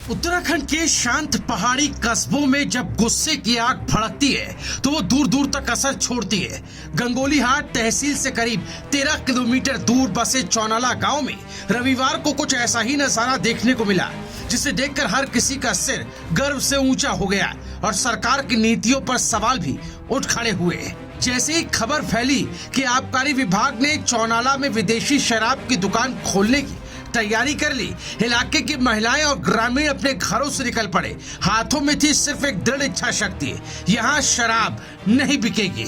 उत्तराखंड के शांत पहाड़ी कस्बों में जब गुस्से की आग भड़कती है तो वो दूर दूर तक असर छोड़ती है। गंगोलीहाट तहसील से करीब 13 किलोमीटर दूर बसे चौनाला गांव में रविवार को कुछ ऐसा ही नजारा देखने को मिला, जिसे देखकर हर किसी का सिर गर्व से ऊंचा हो गया और सरकार की नीतियों पर सवाल भी उठ खड़े हुए। जैसे ही खबर फैली कि आबकारी विभाग ने चौनाला में विदेशी शराब की दुकान खोलने की तैयारी कर ली, इलाके की महिलाएं और ग्रामीण अपने घरों से निकल पड़े। हाथों में थी सिर्फ एक दृढ़ इच्छा शक्ति, यहाँ शराब नहीं बिकेगी।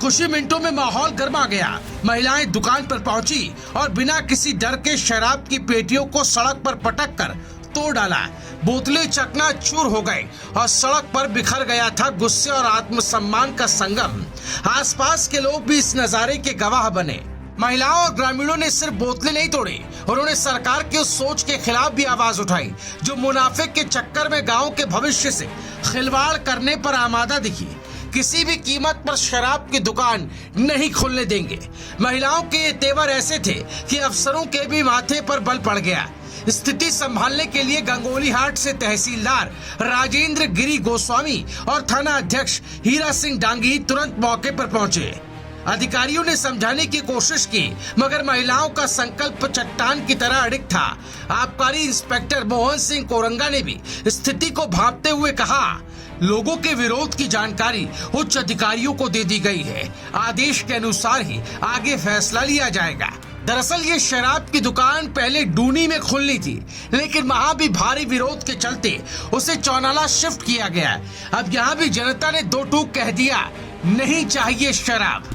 कुछ ही मिनटों में माहौल गर्मा गया। महिलाएं दुकान पर पहुंची और बिना किसी डर के शराब की पेटियों को सड़क पर पटक कर तोड़ डाला। बोतलें चकनाचूर हो गए और सड़क पर बिखर गया था गुस्से और आत्मसम्मान का संगम। आसपास के लोग भी इस नजारे के गवाह बने। महिलाओं और ग्रामीणों ने सिर्फ बोतलें नहीं तोड़ी, उन्होंने सरकार की उस सोच के खिलाफ भी आवाज उठाई जो मुनाफे के चक्कर में गांव के भविष्य से खिलवाड़ करने पर आमादा दिखी। किसी भी कीमत पर शराब की दुकान नहीं खोलने देंगे। महिलाओं के ये तेवर ऐसे थे कि अफसरों के भी माथे पर बल पड़ गया। स्थिति संभालने के लिए गंगोलीहाट से तहसीलदार राजेंद्र गिरी गोस्वामी और थाना अध्यक्ष हीरा सिंह डांगी तुरंत मौके पर पहुंचे। अधिकारियों ने समझाने की कोशिश की, मगर महिलाओं का संकल्प चट्टान की तरह अडिग था। आबकारी इंस्पेक्टर मोहन सिंह कोरंगा ने भी स्थिति को भांपते हुए कहा, लोगों के विरोध की जानकारी उच्च अधिकारियों को दे दी गई है, आदेश के अनुसार ही आगे फैसला लिया जाएगा। दरअसल ये शराब की दुकान पहले डूनी में खुलनी थी, लेकिन वहाँ भी भारी विरोध के चलते उसे चौनाला शिफ्ट किया गया। अब यहाँ भी जनता ने दो टूक कह दिया, नहीं चाहिए शराब।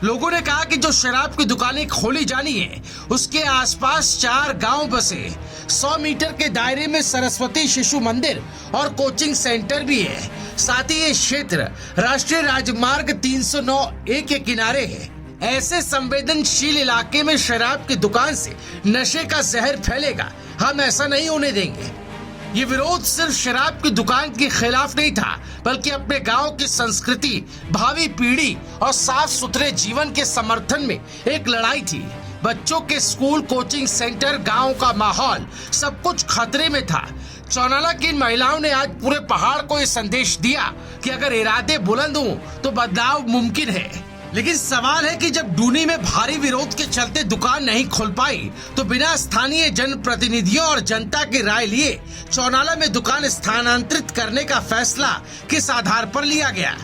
लोगों ने कहा कि जो शराब की दुकानें खोली जानी है उसके आसपास 4 गांव बसे। 100 मीटर के दायरे में सरस्वती शिशु मंदिर और कोचिंग सेंटर भी है। साथ ही ये क्षेत्र राष्ट्रीय राजमार्ग 309A के किनारे है। ऐसे संवेदनशील इलाके में शराब की दुकान से नशे का जहर फैलेगा, हम ऐसा नहीं होने देंगे। ये विरोध सिर्फ शराब की दुकान के खिलाफ नहीं था, बल्कि अपने गांव की संस्कृति, भावी पीढ़ी और साफ सुथरे जीवन के समर्थन में एक लड़ाई थी। बच्चों के स्कूल, कोचिंग सेंटर, गांव का माहौल, सब कुछ खतरे में था। चौनाला की इन महिलाओं ने आज पूरे पहाड़ को ये संदेश दिया कि अगर इरादे बुलंद हों तो बदलाव मुमकिन है। लेकिन सवाल है कि जब डूनी में भारी विरोध के चलते दुकान नहीं खुल पाई तो बिना स्थानीय जनप्रतिनिधियों और जनता की राय लिए चौनाला में दुकान स्थानांतरित करने का फैसला किस आधार पर लिया गया।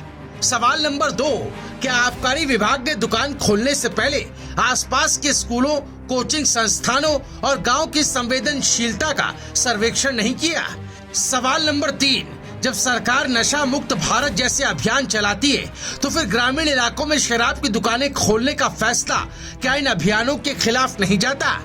सवाल नंबर 2, क्या आबकारी विभाग ने दुकान खोलने से पहले आसपास के स्कूलों, कोचिंग संस्थानों और गांव की संवेदनशीलता का सर्वेक्षण नहीं किया? सवाल नंबर 3, जब सरकार नशा मुक्त भारत जैसे अभियान चलाती है तो फिर ग्रामीण इलाकों में शराब की दुकानें खोलने का फैसला क्या इन अभियानों के खिलाफ नहीं जाता?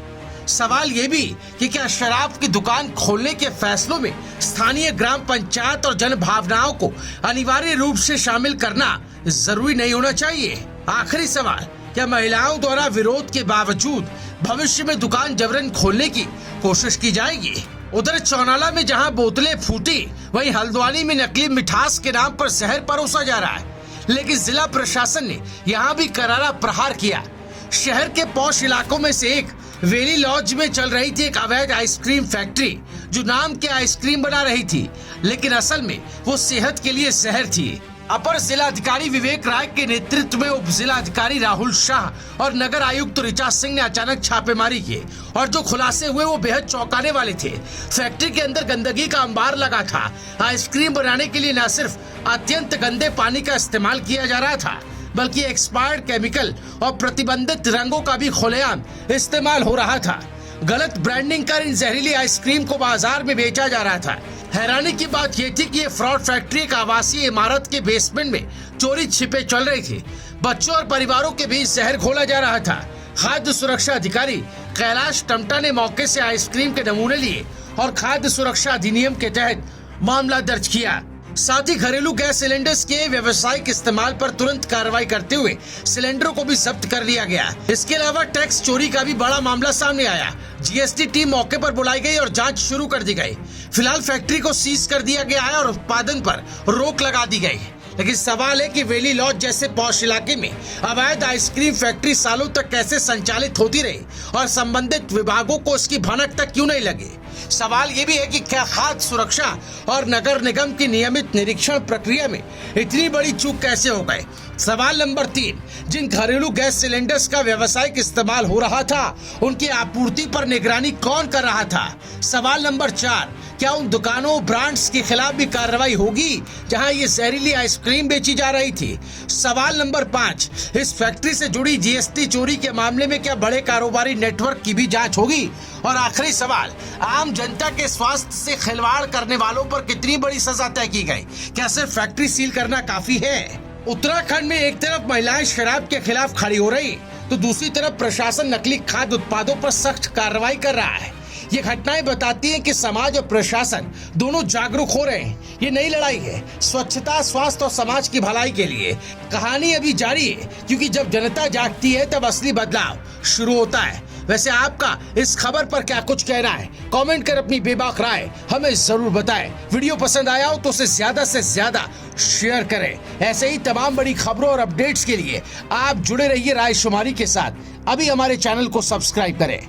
सवाल ये भी कि क्या शराब की दुकान खोलने के फैसलों में स्थानीय ग्राम पंचायत और जन भावनाओं को अनिवार्य रूप से शामिल करना जरूरी नहीं होना चाहिए? आखिरी सवाल, क्या महिलाओं द्वारा विरोध के बावजूद भविष्य में दुकान जबरन खोलने की कोशिश की जाएगी? उधर चौनाला में जहां बोतलें फूटी, वहीं हल्द्वानी में नकली मिठास के नाम पर जहर परोसा जा रहा है। लेकिन जिला प्रशासन ने यहां भी करारा प्रहार किया। शहर के पॉश इलाकों में से एक वेली लॉज में चल रही थी एक अवैध आइसक्रीम फैक्ट्री, जो नाम के आइसक्रीम बना रही थी, लेकिन असल में वो सेहत के लिए जहर थी। अपर जिला अधिकारी विवेक राय के नेतृत्व में उप जिला अधिकारी राहुल शाह और नगर आयुक्त ऋचा सिंह ने अचानक छापेमारी की और जो खुलासे हुए वो बेहद चौंकाने वाले थे। फैक्ट्री के अंदर गंदगी का अंबार लगा था। आइसक्रीम बनाने के लिए न सिर्फ अत्यंत गंदे पानी का इस्तेमाल किया जा रहा था, बल्कि एक्सपायर्ड केमिकल और प्रतिबंधित रंगों का भी खुलेआम इस्तेमाल हो रहा था। गलत ब्रांडिंग कर इन जहरीली आइसक्रीम को बाजार में बेचा जा रहा था। हैरानी की बात यह थी कि ये फ्रॉड फैक्ट्री एक आवासीय इमारत के बेसमेंट में चोरी छिपे चल रही थी। बच्चों और परिवारों के बीच जहर घोला जा रहा था। खाद्य सुरक्षा अधिकारी कैलाश टमटा ने मौके से आइसक्रीम के नमूने लिए और खाद्य सुरक्षा अधिनियम के तहत मामला दर्ज किया। साथ ही घरेलू गैस सिलेंडर्स के व्यावसायिक इस्तेमाल पर तुरंत कार्रवाई करते हुए सिलेंडरों को भी जब्त कर लिया गया। इसके अलावा टैक्स चोरी का भी बड़ा मामला सामने आया। जीएसटी टीम मौके पर बुलाई गई और जांच शुरू कर दी गई। फिलहाल फैक्ट्री को सीज कर दिया गया है और उत्पादन पर रोक लगा दी गई। लेकिन सवाल है कि वेली लॉज जैसे पॉश इलाके में अवैध आइसक्रीम फैक्ट्री सालों तक कैसे संचालित होती रही और संबंधित विभागों को इसकी भनक तक क्यों नहीं लगी। सवाल ये भी है कि क्या खाद्य सुरक्षा और नगर निगम की नियमित निरीक्षण प्रक्रिया में इतनी बड़ी चूक कैसे हो गए। सवाल नंबर 3, जिन घरेलू गैस सिलेंडर्स का व्यावसायिक इस्तेमाल हो रहा था उनकी आपूर्ति पर निगरानी कौन कर रहा था। सवाल नंबर 4, क्या उन दुकानों ब्रांड्स के खिलाफ भी कार्रवाई होगी जहां ये जहरीली आइसक्रीम बेची जा रही थी। सवाल नंबर 5, इस फैक्ट्री से जुड़ी जीएसटी चोरी के मामले में क्या बड़े कारोबारी नेटवर्क की भी जांच होगी। और आखिरी सवाल, आम जनता के स्वास्थ्य से खिलवाड़ करने वालों पर कितनी बड़ी सजा तय की गई। क्या सिर्फ फैक्ट्री सील करना काफी है। उत्तराखंड में एक तरफ महिलाएं शराब के खिलाफ खड़ी हो रही तो दूसरी तरफ प्रशासन नकली खाद्य उत्पादों पर सख्त कार्रवाई कर रहा है। ये घटनाएं बताती हैं कि समाज और प्रशासन दोनों जागरूक हो रहे हैं। ये नई लड़ाई है स्वच्छता, स्वास्थ्य और समाज की भलाई के लिए। कहानी अभी जारी है क्योंकि जब जनता जागती है तब असली बदलाव शुरू होता है। वैसे आपका इस खबर पर क्या कुछ कहना है, कमेंट कर अपनी बेबाक राय हमें जरूर बताएं। वीडियो पसंद आया हो तो उसे ज्यादा से ज्यादा शेयर करें। ऐसे ही तमाम बड़ी खबरों और अपडेट्स के लिए आप जुड़े रहिए रायशुमारी के साथ। अभी हमारे चैनल को सब्सक्राइब करें।